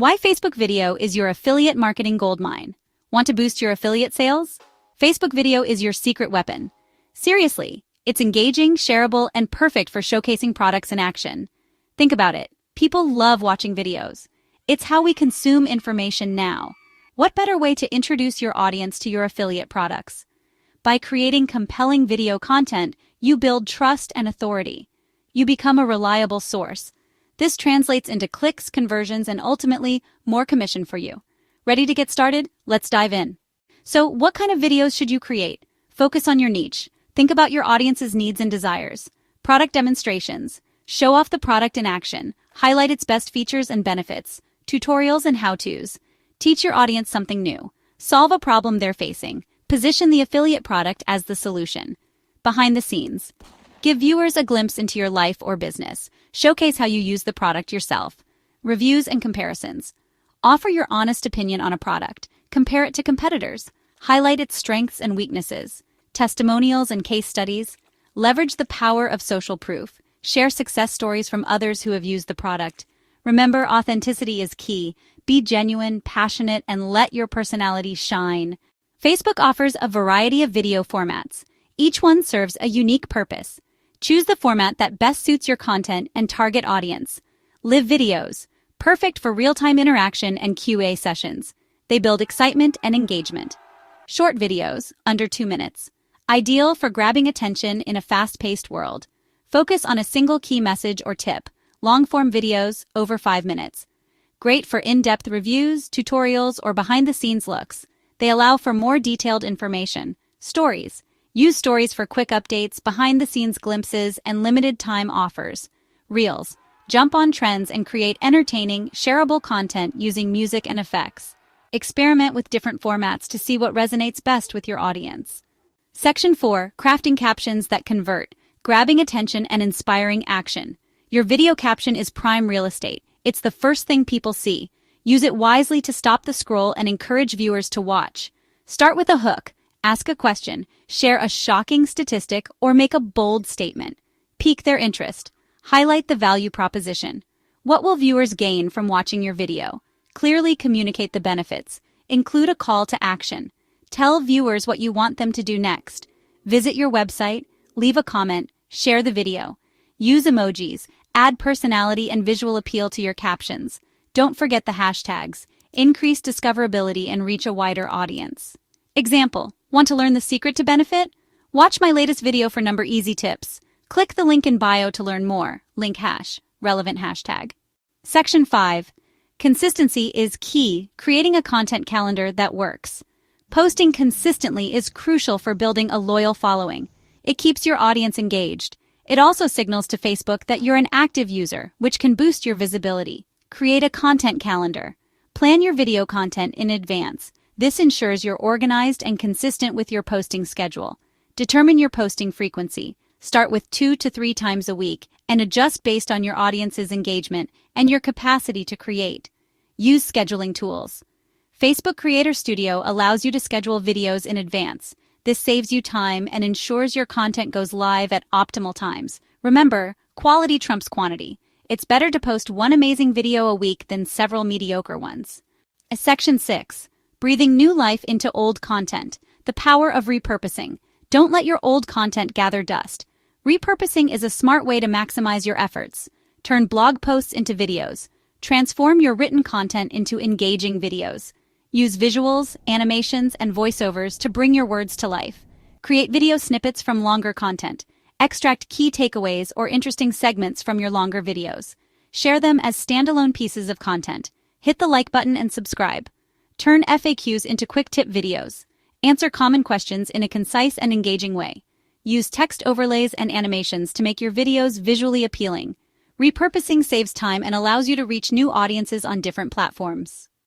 Why Facebook video is your affiliate marketing goldmine. Want to boost your affiliate sales? Facebook video is your secret weapon. Seriously, it's engaging, shareable, and perfect for showcasing products in action. Think about it. People love watching videos. It's how we consume information now. What better way to introduce your audience to your affiliate products? By creating compelling video content, you build trust and authority. You become a reliable source. This translates into clicks, conversions, and ultimately, more commission for you. Ready to get started? Let's dive in. So, what kind of videos should you create? Focus on your niche. Think about your audience's needs and desires. Product demonstrations. Show off the product in action. Highlight its best features and benefits. Tutorials and how-tos. Teach your audience something new. Solve a problem they're facing. Position the affiliate product as the solution. Behind the scenes. Give viewers a glimpse into your life or business. Showcase how you use the product yourself. Reviews and comparisons. Offer your honest opinion on a product. Compare it to competitors. Highlight its strengths and weaknesses. Testimonials and case studies. Leverage the power of social proof. Share success stories from others who have used the product. Remember, authenticity is key. Be genuine, passionate, and let your personality shine. Facebook offers a variety of video formats. Each one serves a unique purpose. Choose the format that best suits your content and target audience. Live videos, perfect for real-time interaction and QA sessions. They build excitement and engagement. Short videos, under 2 minutes. Ideal for grabbing attention in a fast-paced world. Focus on a single key message or tip. Long-form videos, over 5 minutes. Great for in-depth reviews, tutorials, or behind-the-scenes looks. They allow for more detailed information. Stories. Use stories for quick updates, behind-the-scenes glimpses, and limited-time offers. Reels. Jump on trends and create entertaining, shareable content using music and effects. Experiment with different formats to see what resonates best with your audience. Section 4. Crafting captions that convert, grabbing attention and inspiring action. Your video caption is prime real estate. It's the first thing people see. Use it wisely to stop the scroll and encourage viewers to watch. Start with a hook. Ask a question, share a shocking statistic, or make a bold statement. Pique their interest. Highlight the value proposition. What will viewers gain from watching your video? Clearly communicate the benefits. Include a call to action. Tell viewers what you want them to do next. Visit your website, leave a comment, share the video. Use emojis. Add personality and visual appeal to your captions. Don't forget the hashtags. Increase discoverability and reach a wider audience. Example. Want to learn the secret to benefit? Watch my latest video for number easy tips. Click the link in bio to learn more. Link hash. Relevant hashtag. Section 5. Consistency is key. Creating a content calendar that works. Posting consistently is crucial for building a loyal following. It keeps your audience engaged. It also signals to Facebook that you're an active user, which can boost your visibility. Create a content calendar. Plan your video content in advance. This ensures you're organized and consistent with your posting schedule. Determine your posting frequency. Start with 2 to 3 times a week and adjust based on your audience's engagement and your capacity to create. Use scheduling tools. Facebook Creator Studio allows you to schedule videos in advance. This saves you time and ensures your content goes live at optimal times. Remember, quality trumps quantity. It's better to post one amazing video a week than several mediocre ones. Section 6. Breathing new life into old content. The power of repurposing. Don't let your old content gather dust. Repurposing is a smart way to maximize your efforts. Turn blog posts into videos. Transform your written content into engaging videos. Use visuals, animations, and voiceovers to bring your words to life. Create video snippets from longer content. Extract key takeaways or interesting segments from your longer videos. Share them as standalone pieces of content. Hit the like button and subscribe. Turn FAQs into quick tip videos. Answer common questions in a concise and engaging way. Use text overlays and animations to make your videos visually appealing. Repurposing saves time and allows you to reach new audiences on different platforms.